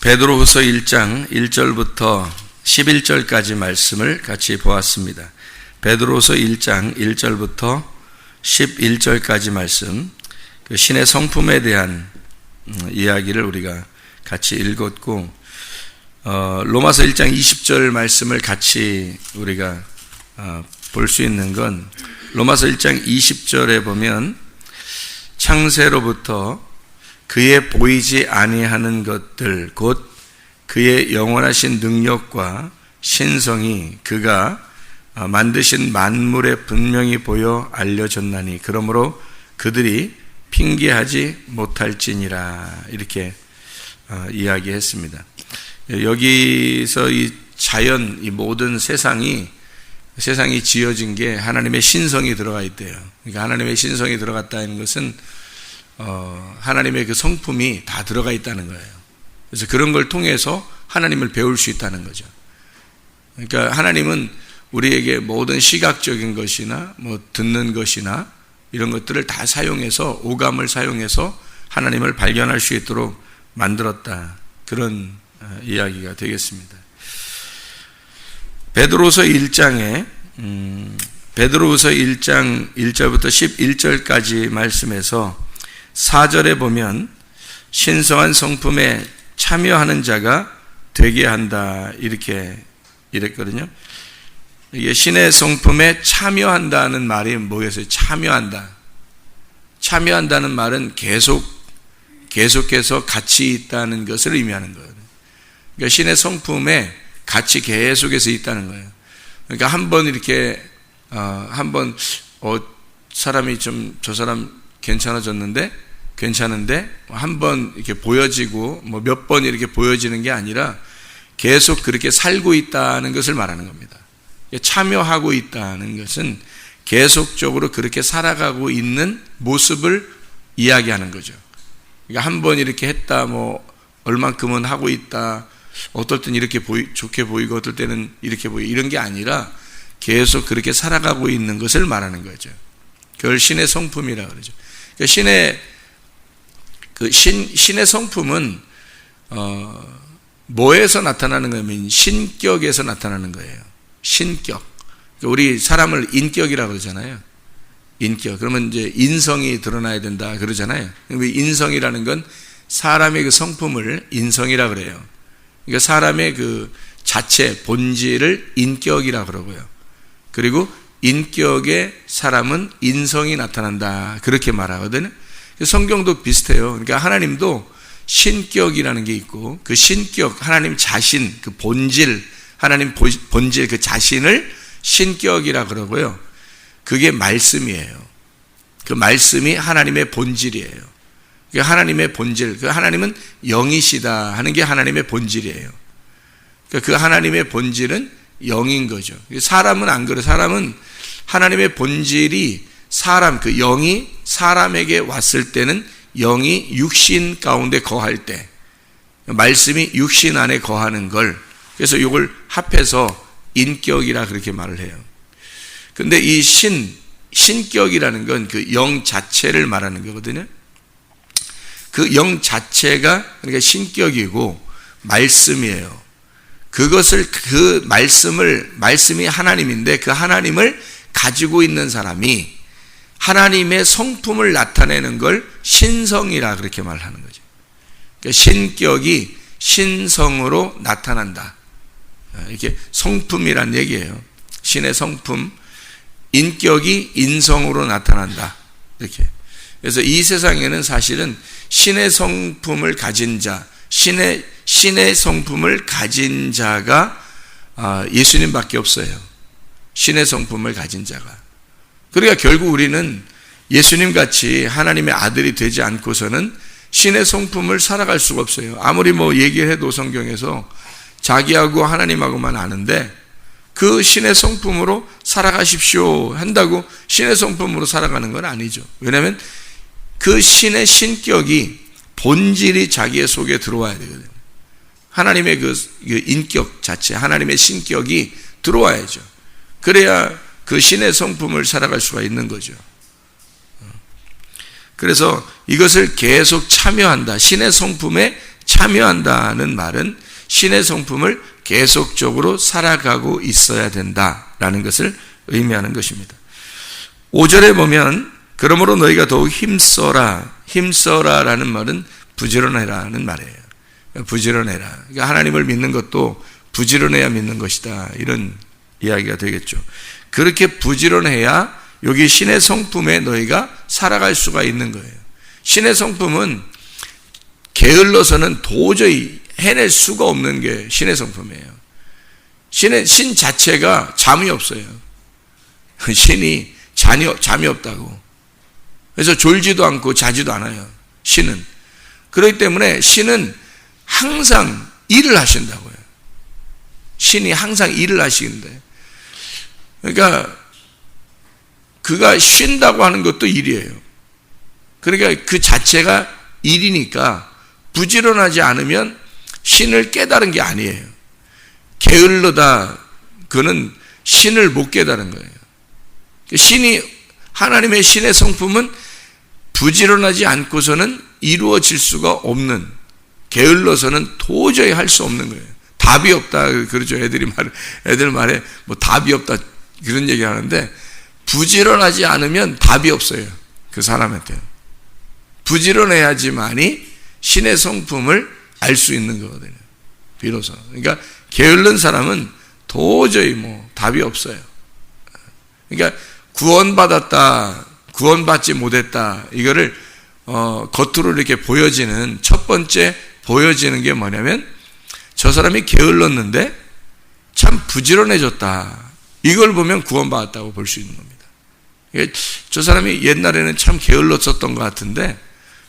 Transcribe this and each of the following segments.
베드로후서 1장 1절부터 11절까지 말씀을 같이 보았습니다. 베드로후서 1장 1절부터 11절까지 말씀, 그 신의 성품에 대한 이야기를 우리가 같이 읽었고, 로마서 1장 20절 말씀을 같이 우리가 볼 수 있는 건, 로마서 1장 20절에 보면 창세로부터 그의 보이지 아니하는 것들 곧 그의 영원하신 능력과 신성이 그가 만드신 만물에 분명히 보여 알려졌나니 그러므로 그들이 핑계하지 못할지니라, 이렇게 이야기했습니다. 여기서 이 자연, 이 모든 세상이 지어진 게 하나님의 신성이 들어가 있대요. 그러니까 하나님의 신성이 들어갔다는 것은 하나님의 그 성품이 다 들어가 있다는 거예요. 그래서 그런 걸 통해서 하나님을 배울 수 있다는 거죠. 그러니까 하나님은 우리에게 모든 시각적인 것이나 뭐 듣는 것이나 이런 것들을 다 사용해서, 오감을 사용해서 하나님을 발견할 수 있도록 만들었다, 그런 이야기가 되겠습니다. 베드로후서 1장 1절부터 11절까지 말씀에서 4절에 보면 신성한 성품에 참여하는 자가 되게 한다, 이랬거든요. 이게 신의 성품에 참여한다는 말이 뭐겠어요? 참여한다는 말은 계속해서 같이 있다는 것을 의미하는 거예요. 그러니까 신의 성품에 같이 계속해서 있다는 거예요. 그러니까 한번 이렇게 사람이 좀, 저 사람 괜찮은데 한번 이렇게 보여지고 뭐 몇 번 이렇게 보여지는 게 아니라 계속 그렇게 살고 있다는 것을 말하는 겁니다. 참여하고 있다는 것은 계속적으로 그렇게 살아가고 있는 모습을 이야기하는 거죠. 그러니까 한번 이렇게 했다, 뭐 얼만큼은 하고 있다, 어떨 때는 이렇게 좋게 보이고 어떨 때는 이렇게 보이고, 이런 게 아니라 계속 그렇게 살아가고 있는 것을 말하는 거죠. 그걸 신의 성품이라고 그러죠. 그러니까 신의 성품은 뭐에서 나타나는 거냐면 신격에서 나타나는 거예요. 신격. 우리 사람을 인격이라고 그러잖아요. 인격. 그러면 이제 인성이 드러나야 된다 그러잖아요. 인성이라는 건 사람의 그 성품을 인성이라고 그래요. 그러니까 사람의 그 자체, 본질을 인격이라고 그러고요. 그리고 인격의 사람은 인성이 나타난다, 그렇게 말하거든요. 성경도 비슷해요. 그러니까 하나님도 신격이라는 게 있고, 그 신격, 하나님 자신, 그 본질, 하나님 본질 그 자신을 신격이라 그러고요. 그게 말씀이에요. 그 말씀이 하나님의 본질이에요. 그러니까 하나님의 본질, 그 하나님은 영이시다 하는 게 하나님의 본질이에요. 그러니까 그 하나님의 본질은 영인 거죠. 사람은 안 그래요. 사람은 하나님의 본질이 그 영이 사람에게 왔을 때는 영이 육신 가운데 거할 때, 말씀이 육신 안에 거하는 걸, 그래서 이걸 합해서 인격이라 그렇게 말을 해요. 근데 이 신격이라는 건 그 영 자체를 말하는 거거든요. 그 영 자체가 그러니까 신격이고 말씀이에요. 그 말씀이 하나님인데 그 하나님을 가지고 있는 사람이 하나님의 성품을 나타내는 걸 신성이라 그렇게 말하는 거죠. 그러니까 신격이 신성으로 나타난다, 이렇게 성품이란 얘기예요. 신의 성품, 인격이 인성으로 나타난다, 이렇게. 그래서 이 세상에는 사실은 신의 성품을 가진 자, 신의 성품을 가진 자가 예수님밖에 없어요. 신의 성품을 가진 자가. 그러니까 결국 우리는 예수님 같이 하나님의 아들이 되지 않고서는 신의 성품을 살아갈 수가 없어요. 아무리 뭐 얘기를 해도 성경에서 자기하고 하나님하고만 아는데 그 신의 성품으로 살아가십시오 한다고 신의 성품으로 살아가는 건 아니죠. 왜냐하면 그 신의 신격이, 본질이 자기의 속에 들어와야 되거든요. 하나님의 그 인격 자체, 하나님의 신격이 들어와야죠. 그래야 그 신의 성품을 살아갈 수가 있는 거죠. 그래서 이것을 계속 참여한다, 신의 성품에 참여한다는 말은 신의 성품을 계속적으로 살아가고 있어야 된다라는 것을 의미하는 것입니다. 5절에 보면 그러므로 너희가 더욱 힘써라라는 말은 부지런해라는 말이에요. 부지런해라. 그러니까 하나님을 믿는 것도 부지런해야 믿는 것이다. 이런 이야기가 되겠죠. 그렇게 부지런해야 여기 신의 성품에 너희가 살아갈 수가 있는 거예요. 신의 성품은 게을러서는 도저히 해낼 수가 없는 게 신의 성품이에요. 신 자체가 잠이 없어요. 신이 잠이 없다고. 그래서 졸지도 않고 자지도 않아요. 신은. 그렇기 때문에 신은 항상 일을 하신다고요. 신이 항상 일을 하시는데, 그러니까 그가 쉰다고 하는 것도 일이에요. 그러니까 그 자체가 일이니까 부지런하지 않으면 신을 깨달은 게 아니에요. 게을러다, 그는 신을 못 깨달은 거예요. 하나님의 신의 성품은 부지런하지 않고서는 이루어질 수가 없는, 게을러서는 도저히 할 수 없는 거예요. 답이 없다 그러죠. 애들 말에 뭐 답이 없다 그런 얘기 하는데, 부지런하지 않으면 답이 없어요. 그 사람한테. 부지런해야지만이 신의 성품을 알 수 있는 거거든요. 비로소. 그러니까 게을른 사람은 도저히 답이 없어요. 그러니까 구원받았다, 구원받지 못했다, 이거를 겉으로 이렇게 보여지는 첫 번째 보여지는 게 뭐냐면, 저 사람이 게을렀는데 참 부지런해졌다, 이걸 보면 구원받았다고 볼 수 있는 겁니다. 저 사람이 옛날에는 참 게을렀었던 것 같은데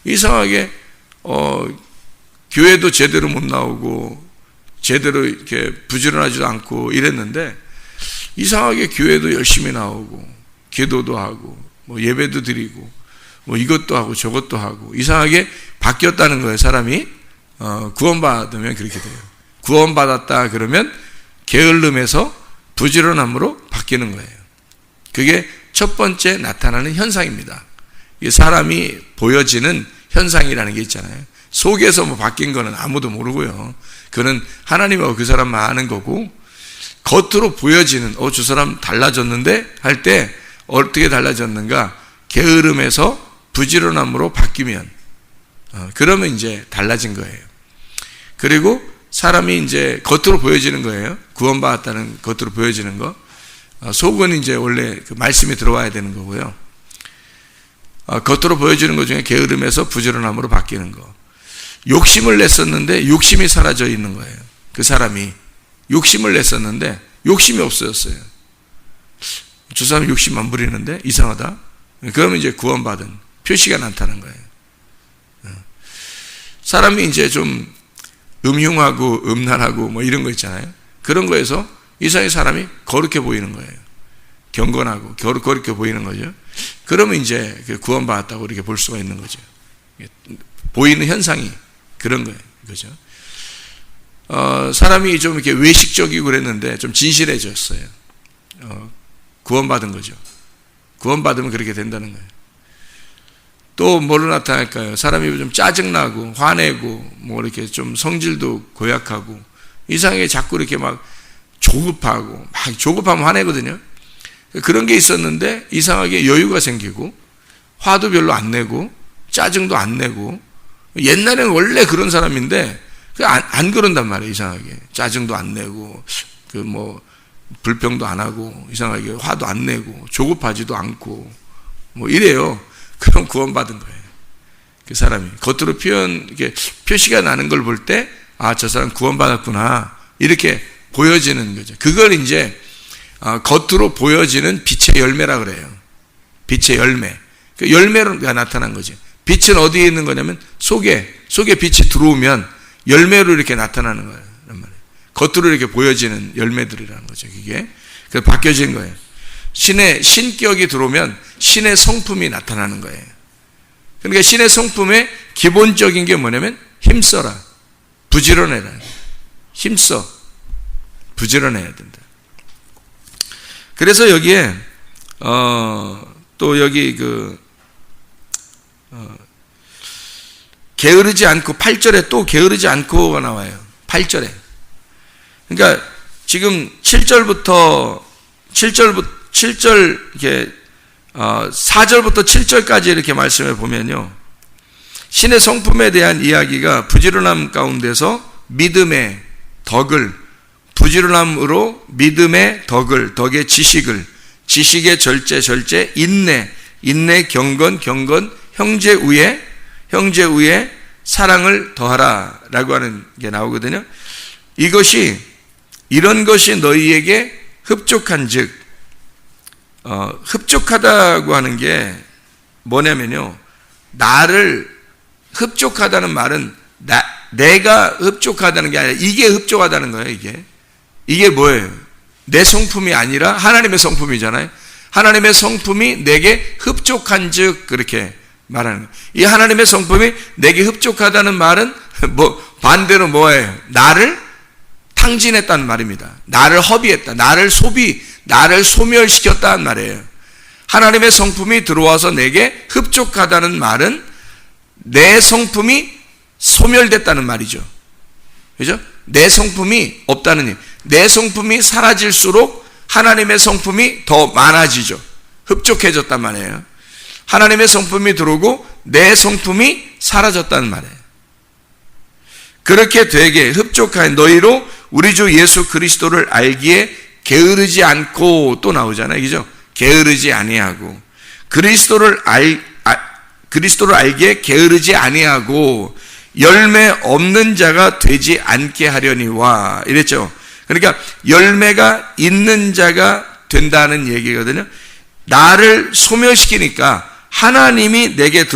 이상하게 교회도 제대로 못 나오고 제대로 이렇게 부지런하지도 않고 이랬는데, 이상하게 교회도 열심히 나오고 기도도 하고 예배도 드리고 이것도 하고 저것도 하고 이상하게 바뀌었다는 거예요. 사람이 구원받으면 그렇게 돼요. 구원받았다 그러면 게을름에서 부지런함으로 바뀌는 거예요. 그게 첫 번째 나타나는 현상입니다. 사람이 보여지는 현상이라는 게 있잖아요. 속에서 바뀐 거는 아무도 모르고요. 그는 하나님하고 그 사람만 아는 거고, 겉으로 보여지는 저 사람 달라졌는데 할 때 어떻게 달라졌는가, 게으름에서 부지런함으로 바뀌면 그러면 이제 달라진 거예요. 그리고 사람이 이제 겉으로 보여지는 거예요. 구원받았다는 겉으로 보여지는 거. 속은 이제 원래 그 말씀이 들어와야 되는 거고요. 겉으로 보여지는 것 중에 게으름에서 부지런함으로 바뀌는 거. 욕심을 냈었는데 욕심이 사라져 있는 거예요. 그 사람이 욕심을 냈었는데 욕심이 없어졌어요. 저 사람 욕심 안 부리는데 이상하다. 그러면 이제 구원받은 표시가 나타난 거예요. 사람이 이제 좀 음흉하고 음란하고 이런 거 있잖아요. 그런 거에서 이상하게 사람이 거룩해 보이는 거예요. 경건하고 거룩해 보이는 거죠. 그러면 이제 구원받았다고 이렇게 볼 수가 있는 거죠. 보이는 현상이 그런 거예요. 그죠? 사람이 좀 이렇게 외식적이고 그랬는데 좀 진실해졌어요. 구원받은 거죠. 구원받으면 그렇게 된다는 거예요. 또 뭘로 나타날까요? 사람이 좀 짜증나고 화내고 이렇게 좀 성질도 고약하고 이상하게 자꾸 이렇게 조급하고 조급하면 화내거든요. 그런 게 있었는데 이상하게 여유가 생기고 화도 별로 안 내고 짜증도 안 내고, 옛날에는 원래 그런 사람인데 안 그런단 말이에요. 이상하게 짜증도 안 내고 불평도 안 하고 이상하게 화도 안 내고 조급하지도 않고 이래요. 그럼 구원받은 거예요. 그 사람이 겉으로 이렇게 표시가 나는 걸 볼 때 저 사람 구원받았구나 이렇게 보여지는 거죠. 그걸 이제 겉으로 보여지는 빛의 열매라 그래요. 빛의 열매. 그 열매가 나타난 거죠. 빛은 어디에 있는 거냐면 속에 빛이 들어오면 열매로 이렇게 나타나는 거예요. 겉으로 이렇게 보여지는 열매들이라는 거죠. 그게 그래서 바뀌어진 거예요. 신의 신격이 들어오면 신의 성품이 나타나는 거예요. 그러니까 신의 성품의 기본적인 게 뭐냐면 힘써라, 부지런해라. 힘써, 부지런해야 된다. 그래서 여기에 또 여기 게으르지 않고 8절에 또 게으르지 않고가 나와요. 8절에. 그러니까 지금 7절 이렇게 4절부터 7절까지 이렇게 말씀해 보면요. 신의 성품에 대한 이야기가 부지런함 가운데서 믿음의 덕을, 부지런함으로 믿음의 덕을, 덕의 지식을, 지식의 절제, 인내, 경건, 형제 우에 사랑을 더하라 라고 하는 게 나오거든요. 이런 것이 너희에게 흡족한 즉, 흡족하다고 하는 게 뭐냐면요. 나를 흡족하다는 말은 내가 흡족하다는 게 아니라 이게 흡족하다는 거예요. 이게 뭐예요? 내 성품이 아니라 하나님의 성품이잖아요. 하나님의 성품이 내게 흡족한 즉 그렇게 말하는 거예요. 이 하나님의 성품이 내게 흡족하다는 말은 반대로 뭐예요? 나를 탕진했다는 말입니다. 나를 허비했다. 나를 소멸시켰다는 말이에요. 하나님의 성품이 들어와서 내게 흡족하다는 말은 내 성품이 소멸됐다는 말이죠. 그죠? 내 성품이 없다는 일. 내 성품이 사라질수록 하나님의 성품이 더 많아지죠. 흡족해졌단 말이에요. 하나님의 성품이 들어오고 내 성품이 사라졌다는 말이에요. 그렇게 되게 흡족한 너희로 우리 주 예수 그리스도를 알기에 게으르지 않고 또 나오잖아요. 그죠? 게으르지 아니하고 그리스도를 알기에 게으르지 아니하고 열매 없는 자가 되지 않게 하려니와 이랬죠. 그러니까 열매가 있는 자가 된다는 얘기거든요. 나를 소멸시키니까 하나님이 내게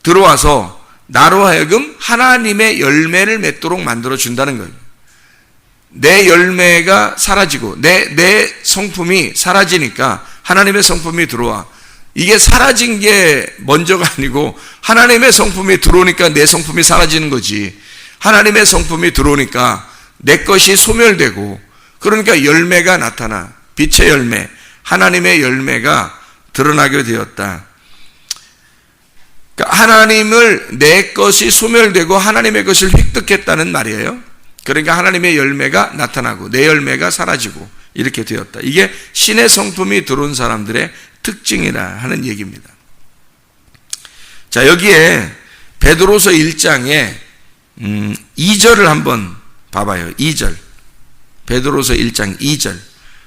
들어와서 나로 하여금 하나님의 열매를 맺도록 만들어 준다는 거예요. 내 열매가 사라지고 내 성품이 사라지니까 하나님의 성품이 들어와. 이게 사라진 게 먼저가 아니고 하나님의 성품이 들어오니까 내 성품이 사라지는 거지. 하나님의 성품이 들어오니까 내 것이 소멸되고 그러니까 열매가 나타나. 빛의 열매, 하나님의 열매가 드러나게 되었다. 그러니까 하나님을 내 것이 소멸되고 하나님의 것을 획득했다는 말이에요. 그러니까 하나님의 열매가 나타나고 내 열매가 사라지고 이렇게 되었다. 이게 신의 성품이 들어온 사람들의 특징이라 하는 얘기입니다. 자, 여기에 베드로서 1장에 2절을 한번 봐봐요. 2절. 베드로서 1장 2절.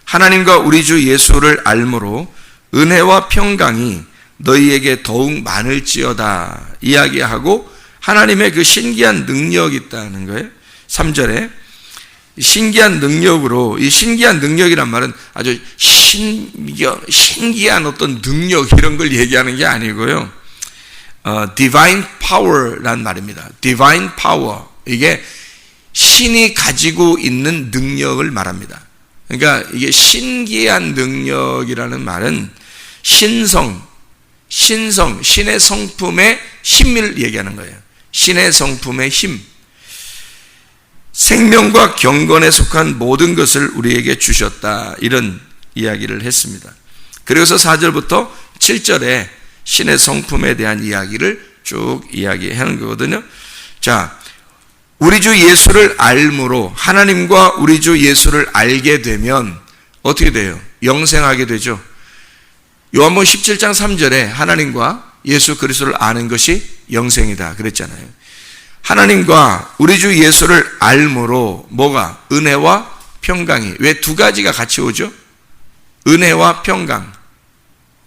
하나님과 우리 주 예수를 알므로 은혜와 평강이 너희에게 더욱 많을지어다 이야기하고 하나님의 그 신기한 능력이 있다는 거예요. 3절에 신기한 능력으로, 이 신기한 능력이란 말은 아주 신기한 어떤 능력 이런 걸 얘기하는 게 아니고요. divine power란 말입니다. divine power. 이게 신이 가지고 있는 능력을 말합니다. 그러니까 이게 신기한 능력이라는 말은 신의 성품의 힘을 얘기하는 거예요. 신의 성품의 힘. 생명과 경건에 속한 모든 것을 우리에게 주셨다. 이런 이야기를 했습니다. 그래서 4절부터 7절에 신의 성품에 대한 이야기를 쭉 이야기하는 거거든요. 자, 우리 주 예수를 알므로 하나님과 우리 주 예수를 알게 되면 어떻게 돼요? 영생하게 되죠. 요한복음 17장 3절에 하나님과 예수 그리스도를 아는 것이 영생이다 그랬잖아요. 하나님과 우리 주 예수를 알므로 뭐가? 은혜와 평강이. 왜 두 가지가 같이 오죠? 은혜와 평강.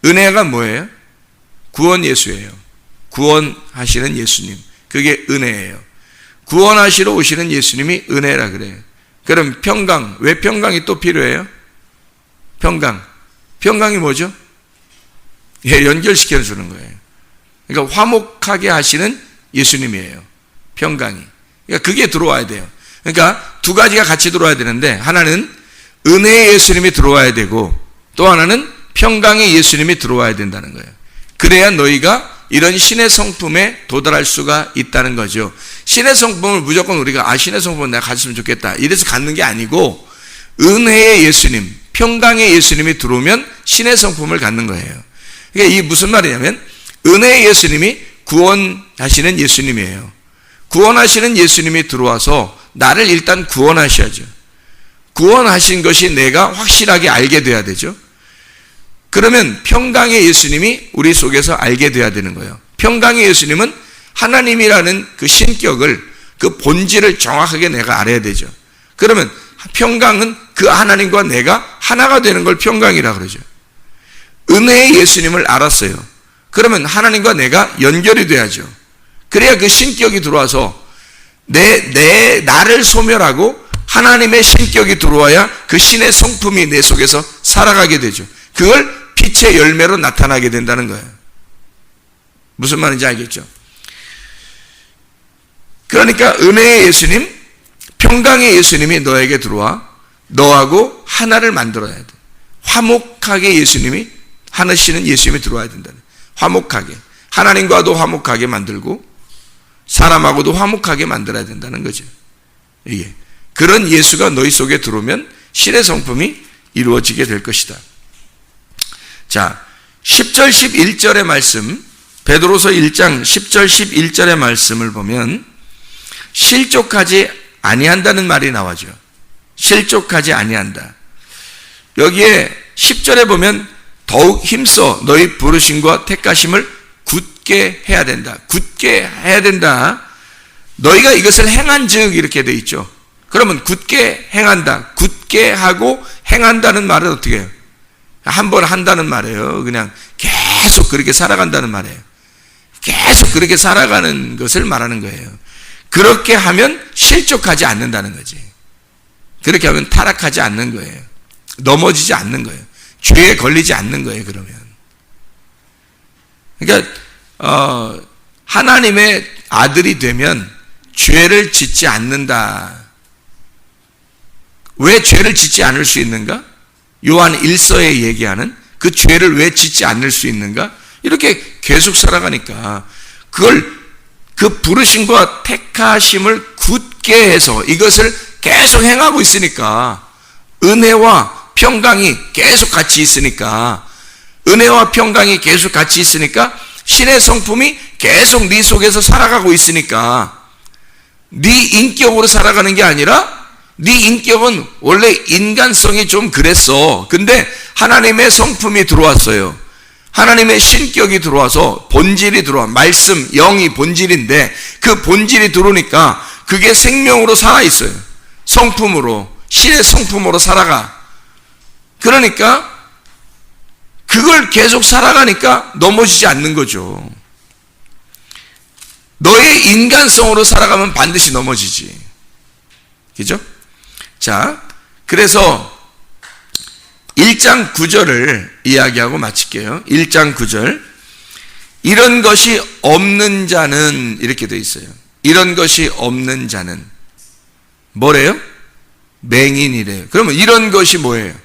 은혜가 뭐예요? 구원 예수예요. 구원하시는 예수님. 그게 은혜예요. 구원하시러 오시는 예수님이 은혜라 그래요. 그럼 평강. 왜 평강이 또 필요해요? 평강. 평강이 뭐죠? 예, 연결시켜 주는 거예요. 그러니까 화목하게 하시는 예수님이에요. 평강이. 그러니까 그게 들어와야 돼요. 그러니까 두 가지가 같이 들어와야 되는데 하나는 은혜의 예수님이 들어와야 되고 또 하나는 평강의 예수님이 들어와야 된다는 거예요. 그래야 너희가 이런 신의 성품에 도달할 수가 있다는 거죠. 신의 성품을 무조건 우리가 신의 성품을 내가 가졌으면 좋겠다 이래서 갖는 게 아니고 은혜의 예수님, 평강의 예수님이 들어오면 신의 성품을 갖는 거예요. 그러니까 이게 무슨 말이냐면 은혜의 예수님이 구원하시는 예수님이에요. 구원하시는 예수님이 들어와서 나를 일단 구원하셔야죠. 구원하신 것이 내가 확실하게 알게 돼야 되죠. 그러면 평강의 예수님이 우리 속에서 알게 돼야 되는 거예요. 평강의 예수님은 하나님이라는 그 신격을, 그 본질을 정확하게 내가 알아야 되죠. 그러면 평강은 그 하나님과 내가 하나가 되는 걸 평강이라 그러죠. 은혜의 예수님을 알았어요. 그러면 하나님과 내가 연결이 돼야죠. 그래야 그 신격이 들어와서 나를 소멸하고 하나님의 신격이 들어와야 그 신의 성품이 내 속에서 살아가게 되죠. 그걸 빛의 열매로 나타나게 된다는 거예요. 무슨 말인지 알겠죠? 그러니까 은혜의 예수님, 평강의 예수님이 너에게 들어와 너하고 하나를 만들어야 돼. 화목하게 예수님이, 하나시는 예수님이 들어와야 된다는 거예요. 화목하게, 하나님과도 화목하게 만들고 사람하고도 화목하게 만들어야 된다는 거죠. 이게 그런 예수가 너희 속에 들어오면 신의 성품이 이루어지게 될 것이다. 자, 10절 11절의 말씀, 베드로서 1장 10절 11절의 말씀을 보면 실족하지 아니한다는 말이 나와죠. 실족하지 아니한다. 여기에 10절에 보면 더욱 힘써 너희 부르심과 택하심을 굳게 해야 된다. 굳게 해야 된다. 너희가 이것을 행한즉 이렇게 돼 있죠. 그러면 굳게 행한다. 굳게 하고 행한다는 말은 어떻게 해요? 한 번 한다는 말이에요. 그냥 계속 그렇게 살아간다는 말이에요. 계속 그렇게 살아가는 것을 말하는 거예요. 그렇게 하면 실족하지 않는다는 거지. 그렇게 하면 타락하지 않는 거예요. 넘어지지 않는 거예요. 죄에 걸리지 않는 거예요. 그러면. 그러니까 하나님의 아들이 되면 죄를 짓지 않는다. 왜 죄를 짓지 않을 수 있는가? 요한 1서에 얘기하는 그 죄를 왜 짓지 않을 수 있는가? 이렇게 계속 살아가니까 그 부르심과 택하심을 굳게 해서 이것을 계속 행하고 있으니까 은혜와 평강이 계속 같이 있으니까 은혜와 평강이 계속 같이 있으니까 신의 성품이 계속 네 속에서 살아가고 있으니까 네 인격으로 살아가는 게 아니라 네 인격은 원래 인간성이 좀 그랬어. 근데 하나님의 성품이 들어왔어요. 하나님의 신격이 들어와서 본질이 들어와. 말씀, 영이 본질인데 그 본질이 들어오니까 그게 생명으로 살아있어요. 성품으로, 신의 성품으로 살아가. 그러니까 그걸 계속 살아가니까 넘어지지 않는 거죠. 너의 인간성으로 살아가면 반드시 넘어지지. 그죠? 자, 그래서 1장 9절을 이야기하고 마칠게요. 1장 9절. 이런 것이 없는 자는 이렇게 돼 있어요. 이런 것이 없는 자는 뭐래요? 맹인이래요. 그러면 이런 것이 뭐예요?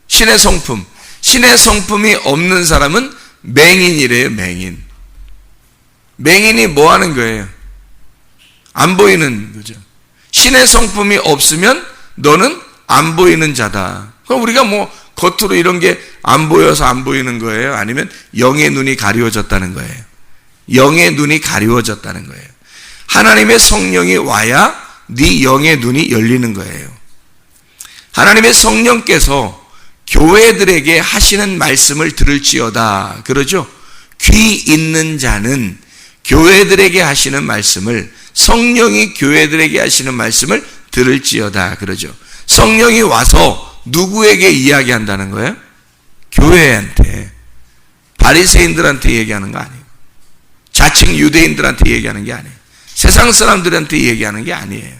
신의 성품. 신의 성품이 없는 사람은 맹인이래요. 맹인. 맹인이 뭐 하는 거예요? 안 보이는 거죠. 신의 성품이 없으면 너는 안 보이는 자다. 그럼 우리가 뭐 겉으로 이런 게 안 보여서 안 보이는 거예요? 아니면 영의 눈이 가리워졌다는 거예요? 영의 눈이 가리워졌다는 거예요. 하나님의 성령이 와야 네 영의 눈이 열리는 거예요. 하나님의 성령께서 교회들에게 하시는 말씀을 들을지어다. 그러죠? 귀 있는 자는 교회들에게 하시는 말씀을, 성령이 교회들에게 하시는 말씀을 들을지어다. 그러죠? 성령이 와서 누구에게 이야기한다는 거예요? 교회한테. 바리새인들한테 얘기하는 거 아니에요. 자칭 유대인들한테 얘기하는 게 아니에요. 세상 사람들한테 얘기하는 게 아니에요.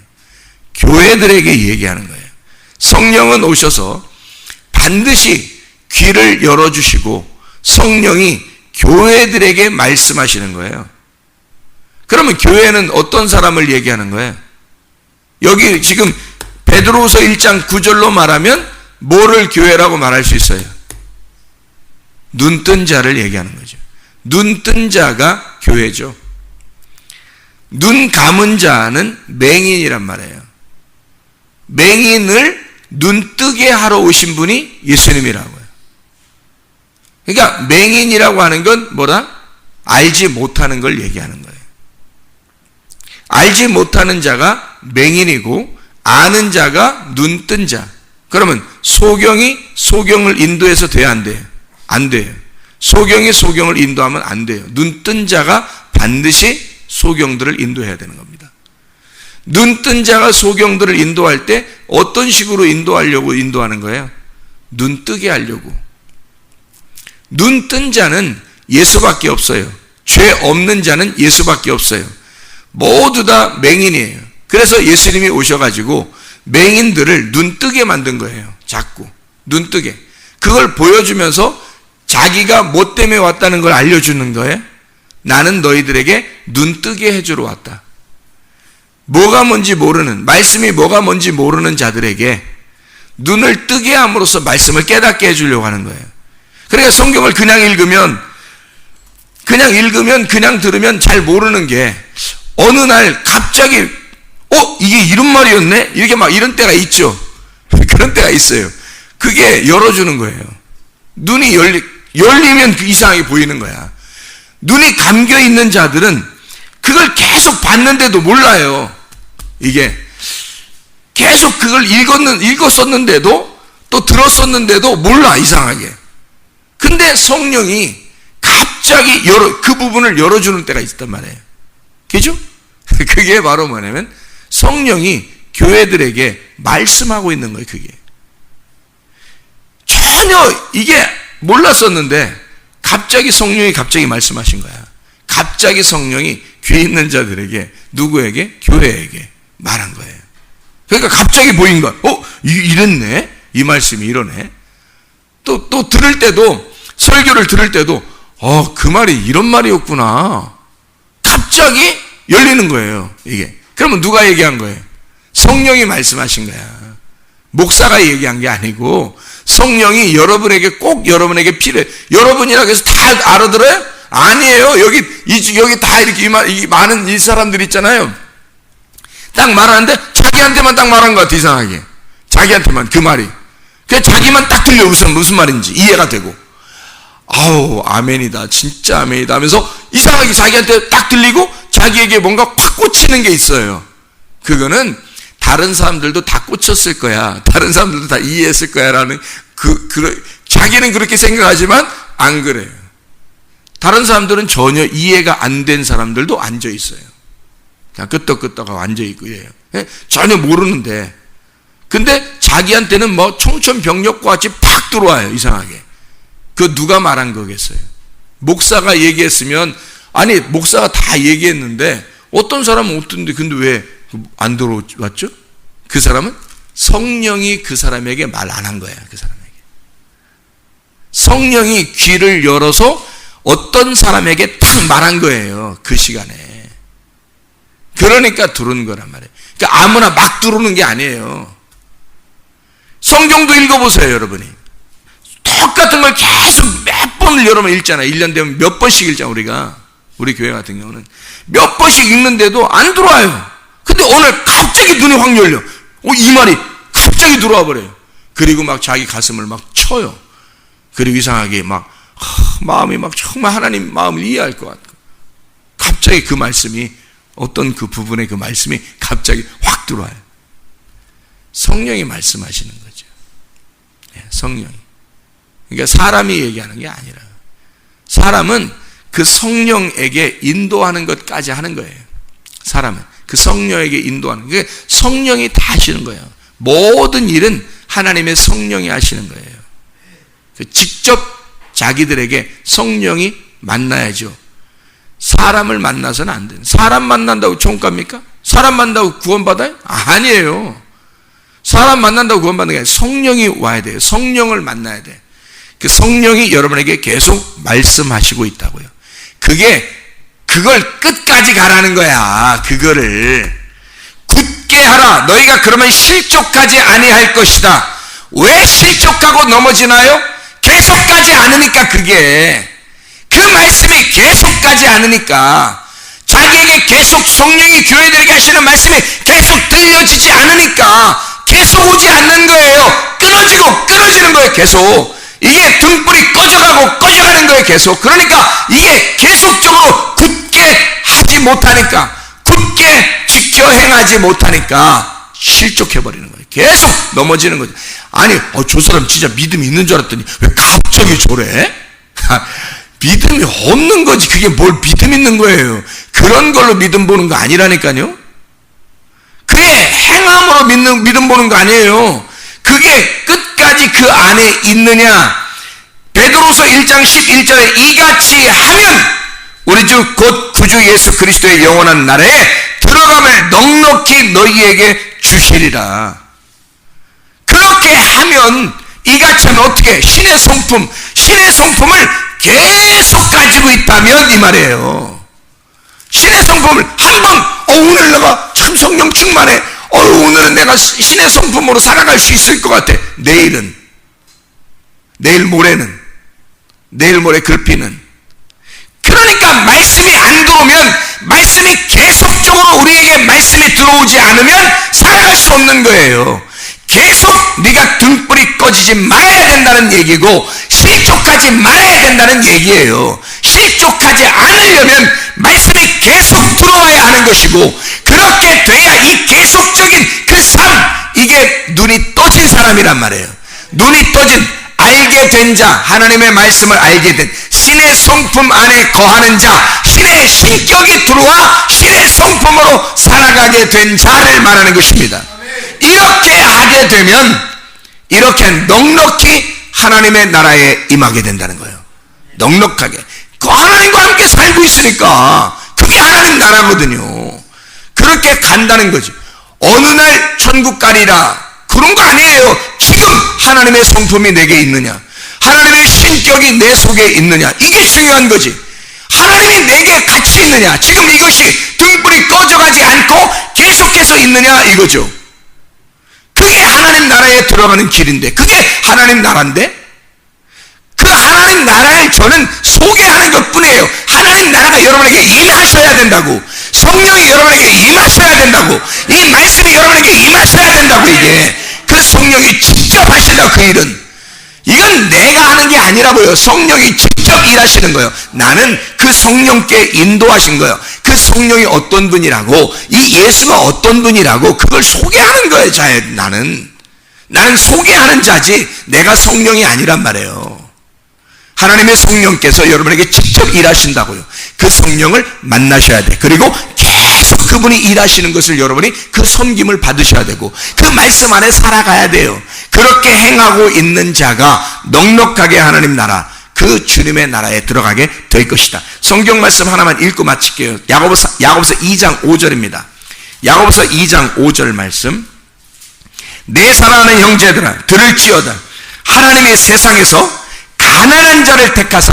교회들에게 얘기하는 거예요. 성령은 오셔서 반드시 귀를 열어주시고 성령이 교회들에게 말씀하시는 거예요. 그러면 교회는 어떤 사람을 얘기하는 거예요? 여기 지금 베드로후서 1장 9절로 말하면 뭐를 교회라고 말할 수 있어요? 눈뜬 자를 얘기하는 거죠. 눈뜬 자가 교회죠. 눈 감은 자는 맹인이란 말이에요. 맹인을 눈뜨게 하러 오신 분이 예수님이라고요. 그러니까 맹인이라고 하는 건 뭐다? 알지 못하는 걸 얘기하는 거예요. 알지 못하는 자가 맹인이고 아는 자가 눈뜬 자. 그러면 소경이 소경을 인도해서 돼야 안 돼요? 안 돼요. 소경이 소경을 인도하면 안 돼요. 눈뜬 자가 반드시 소경들을 인도해야 되는 겁니다. 눈뜬 자가 소경들을 인도할 때 어떤 식으로 인도하려고 인도하는 거예요? 눈 뜨게 하려고. 눈뜬 자는 예수밖에 없어요. 죄 없는 자는 예수밖에 없어요. 모두 다 맹인이에요. 그래서 예수님이 오셔가지고 맹인들을 눈 뜨게 만든 거예요. 자꾸 눈 뜨게. 그걸 보여주면서 자기가 뭐 때문에 왔다는 걸 알려주는 거예요. 나는 너희들에게 눈 뜨게 해주러 왔다. 뭐가 뭔지 모르는, 말씀이 뭐가 뭔지 모르는 자들에게 눈을 뜨게 함으로써 말씀을 깨닫게 해주려고 하는 거예요. 그러니까 성경을 그냥 읽으면 그냥 들으면 잘 모르는 게 어느 날 갑자기 이게 이런 말이었네? 이렇게 막 이런 때가 있죠. 그런 때가 있어요. 그게 열어주는 거예요. 눈이 열리면 이상하게 보이는 거야. 눈이 감겨 있는 자들은 그걸 계속 봤는데도 몰라요. 이게 계속 그걸 읽었었는데도 또 들었었는데도 몰라, 이상하게. 근데 성령이 갑자기 그 부분을 열어주는 때가 있단 말이에요. 그죠? 그게 바로 뭐냐면 성령이 교회들에게 말씀하고 있는 거예요. 그게 전혀 이게 몰랐었는데 갑자기 성령이 갑자기 말씀하신 거야. 갑자기 성령이 귀 있는 자들에게, 누구에게? 교회에게 말한 거예요. 그러니까 갑자기 보인 거야. 이랬네? 이 말씀이 이러네? 또 들을 때도, 설교를 들을 때도 그 말이 이런 말이었구나. 갑자기 열리는 거예요, 이게. 그러면 누가 얘기한 거예요? 성령이 말씀하신 거야. 목사가 얘기한 게 아니고 성령이 여러분에게 필요해. 여러분이라고 해서 다 알아들어요? 아니에요. 여기 다 이렇게 많은 이 사람들 있잖아요. 딱 말하는데 자기한테만 딱 말한 것 같아, 이상하게. 자기한테만 그 말이. 그냥 자기만 딱 들려, 무슨 말인지 이해가 되고. 아멘이다, 진짜 아멘이다 하면서 이상하게 자기한테 딱 들리고 자기에게 뭔가 확 꽂히는 게 있어요. 그거는 다른 사람들도 다 꽂혔을 거야. 다른 사람들도 다 이해했을 거야. 라는 자기는 그렇게 생각하지만 안 그래요. 다른 사람들은 전혀 이해가 안 된 사람들도 앉아 있어요. 그냥 끄떡끄떡하고 앉아 있고 이래요. 전혀 모르는데. 근데 자기한테는 뭐 청천벽력과 같이 팍 들어와요, 이상하게. 그 누가 말한 거겠어요? 목사가 얘기했으면, 아니, 목사가 다 얘기했는데 어떤 사람은 어떤데 근데 왜 안 들어왔죠? 그 사람은 성령이 그 사람에게 말 안 한 거야. 그 사람에게 성령이 귀를 열어서 어떤 사람에게 딱 말한 거예요, 그 시간에. 그러니까 들은 거란 말이에요. 그러니까 아무나 막 들어오는 게 아니에요. 성경도 읽어보세요, 여러분이. 똑같은 걸 계속 몇 번을 여러 번 읽잖아요. 1년 되면 몇 번씩 읽잖아요. 우리 교회 같은 경우는 몇 번씩 읽는데도 안 들어와요. 근데 오늘 갑자기 눈이 확 열려. 이 말이 갑자기 들어와 버려요. 그리고 막 자기 가슴을 막 쳐요. 그리고 이상하게 마음이 정말 하나님 마음을 이해할 것 같고, 갑자기 그 말씀이, 어떤 그 부분의 그 말씀이 갑자기 확 들어와요. 성령이 말씀하시는 거죠. 성령이. 그러니까 사람이 얘기하는 게 아니라, 사람은 그 성령에게 인도하는 것까지 하는 거예요. 사람은 그 성령에게 인도하는, 그게 성령이 다 하시는 거예요. 모든 일은 하나님의 성령이 하시는 거예요. 직접 자기들에게 성령이 만나야죠. 사람을 만나서는 안 돼요. 사람 만난다고 천국 갑니까? 사람 만난다고 구원받아요? 아니에요. 사람 만난다고 구원받는 게 아니라 성령이 와야 돼요. 성령을 만나야 돼. 그 성령이 여러분에게 계속 말씀하시고 있다고요. 그걸 끝까지 가라는 거야. 그거를 굳게 하라. 너희가 그러면 실족하지 아니할 것이다. 왜 실족하고 넘어지나요? 계속 가지 않으니까. 그 말씀이 계속 가지 않으니까, 자기에게 계속 성령이 교회들에게 하시는 말씀이 계속 들려지지 않으니까 계속 오지 않는 거예요. 끊어지는 거예요. 계속 이게 등불이 꺼져가 피어나고 꺼져가는 거예요. 계속. 그러니까 이게 계속적으로 굳게 하지 못하니까, 굳게 지켜 행하지 못하니까 실족해버리는 거예요. 계속 넘어지는 거죠. 아니 저 사람 진짜 믿음이 있는 줄 알았더니 왜 갑자기 저래? 믿음이 없는 거지. 그게 뭘 믿음 있는 거예요. 그런 걸로 믿음 보는 거 아니라니까요. 그게 행함으로 믿음 보는 거 아니에요. 그게 끝까지 그 안에 있느냐. 베드로서 1장 11절에 이같이 하면 우리 주 곧 구주 예수 그리스도의 영원한 나라에 들어감을 넉넉히 너희에게 주시리라. 그렇게 하면, 이같이 하면 어떻게? 신의 성품을 계속 가지고 있다면 이 말이에요. 신의 성품을 한번 오늘 내가 참 성령 충만해, 오늘은 내가 신의 성품으로 살아갈 수 있을 것 같아. 내일은, 내일 모레 글피는. 그러니까 말씀이 안 들어오면, 말씀이 계속적으로 우리에게 말씀이 들어오지 않으면 살아갈 수 없는 거예요. 계속 네가 등불이 꺼지지 말아야 된다는 얘기고, 실족하지 말아야 된다는 얘기예요. 실족하지 않으려면 말씀이 계속 들어와야 하는 것이고, 그렇게 돼야 이 계속적인 그 삶, 이게 눈이 떠진 사람이란 말이에요. 눈이 떠진, 알게 된 자, 하나님의 말씀을 알게 된, 신의 성품 안에 거하는 자, 신의 신격이 들어와 신의 성품으로 살아가게 된 자를 말하는 것입니다. 이렇게 하게 되면, 이렇게 넉넉히 하나님의 나라에 임하게 된다는 거예요. 넉넉하게. 그 하나님과 함께 살고 있으니까 그게 하나님 나라거든요. 그렇게 간다는 거지. 어느 날 천국 가리라, 그런 거 아니에요. 지금 하나님의 성품이 내게 있느냐, 하나님의 신격이 내 속에 있느냐, 이게 중요한 거지. 하나님이 내게 같이 있느냐, 지금 이것이 등불이 꺼져가지 않고 계속해서 있느냐, 이거죠. 그게 하나님 나라에 들어가는 길인데, 그게 하나님 나라인데, 그 하나님 나라를 저는 소개하는 것 뿐이에요. 하나님 나라가 여러분에게 임하셔야 된다고, 성령이 여러분에게 임하셔야 된다고, 이 말씀이 여러분에게 임하셔야 된다고. 이게 그 성령이 직접 하신다. 그 일은, 이건 내가 하는 게 아니라고요. 성령이 직접 일하시는 거예요. 나는 그 성령께 인도하신 거예요. 그 성령이 어떤 분이라고, 이 예수가 어떤 분이라고, 그걸 소개하는 거예요. 나는 소개하는 자지 내가 성령이 아니란 말이에요. 하나님의 성령께서 여러분에게 직접 일하신다고요. 그 성령을 만나셔야 돼. 그리고 계속 그분이 일하시는 것을 여러분이 그 섬김을 받으셔야 되고, 그 말씀 안에 살아가야 돼요. 그렇게 행하고 있는 자가 넉넉하게 하나님 나라, 그 주님의 나라에 들어가게 될 것이다. 성경 말씀 하나만 읽고 마칠게요. 야고보서 2장 5절입니다. 야고보서 2장 5절 말씀. 내 사랑하는 형제들아, 들을지어다. 하나님의 세상에서 가난한 자를 택하사,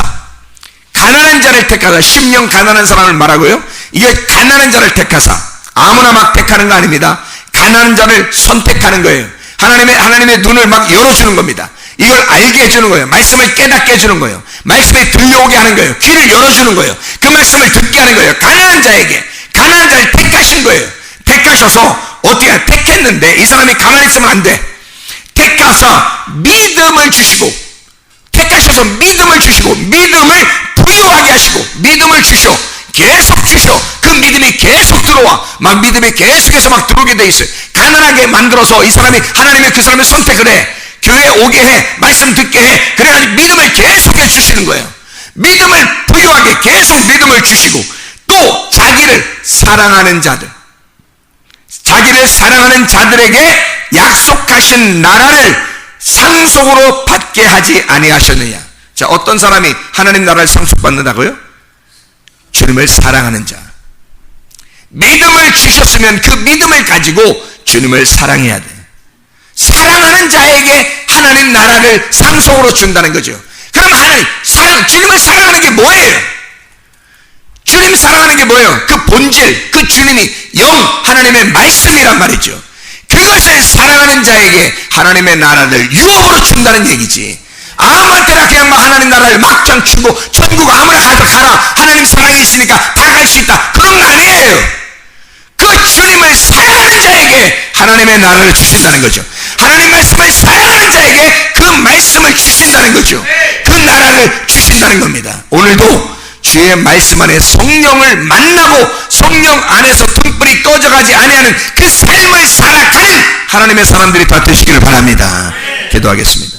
심령 가난한 사람을 말하고요. 이게 가난한 자를 택하사, 아무나 막 택하는 거 아닙니다. 가난한 자를 선택하는 거예요. 하나님의 눈을 막 열어주는 겁니다. 이걸 알게 해주는 거예요. 말씀을 깨닫게 해주는 거예요. 말씀이 들려오게 하는 거예요. 귀를 열어주는 거예요. 그 말씀을 듣게 하는 거예요. 가난한 자를 택하신 거예요. 택하셔서 어떻게 택했는데, 이 사람이 가만히 있으면 안 돼. 택하사 믿음을 주시고, 택하셔서 믿음을 주시고, 믿음을 부유하게 하시고, 믿음을 주셔, 계속 주셔. 그 믿음이 계속 들어와. 막 믿음이 계속해서 막 들어오게 돼 있어요. 가난하게 만들어서 이 사람이, 하나님이 그 사람을 선택을 해. 교회 오게 해. 말씀 듣게 해. 그래가지고 믿음을 계속해 주시는 거예요. 믿음을 부유하게 계속 믿음을 주시고, 또 자기를 사랑하는 자들에게 약속하신 나라를 상속으로 받게 하지 아니하셨느냐. 자, 어떤 사람이 하나님 나라를 상속받는다고요? 주님을 사랑하는 자. 믿음을 주셨으면 그 믿음을 가지고 주님을 사랑해야 돼. 사랑하는 자에게 하나님 나라를 상속으로 준다는 거죠. 그럼 주님을 사랑하는 게 뭐예요? 주님 사랑하는 게 뭐예요? 그 본질, 그 주님이 영, 하나님의 말씀이란 말이죠. 그것을 사랑하는 자에게 하나님의 나라를 유업으로 준다는 얘기지. 아무한테나 그냥 막 하나님 나라를 막장 주고, 천국 아무나 가라, 하나님 사랑이 있으니까 다 갈 수 있다, 그런 거 아니에요. 그 주님을 사랑하는 자에게 하나님의 나라를 주신다는 거죠. 하나님 말씀을 사랑하는 자에게 그 말씀을 주신다는 거죠. 그 나라를 주신다는 겁니다. 오늘도 주의 말씀 안에 성령을 만나고 성령 안에서 등불이 꺼져가지 아니하는 그 삶을 살아가는 하나님의 사람들이 다 되시기를 바랍니다. 기도하겠습니다.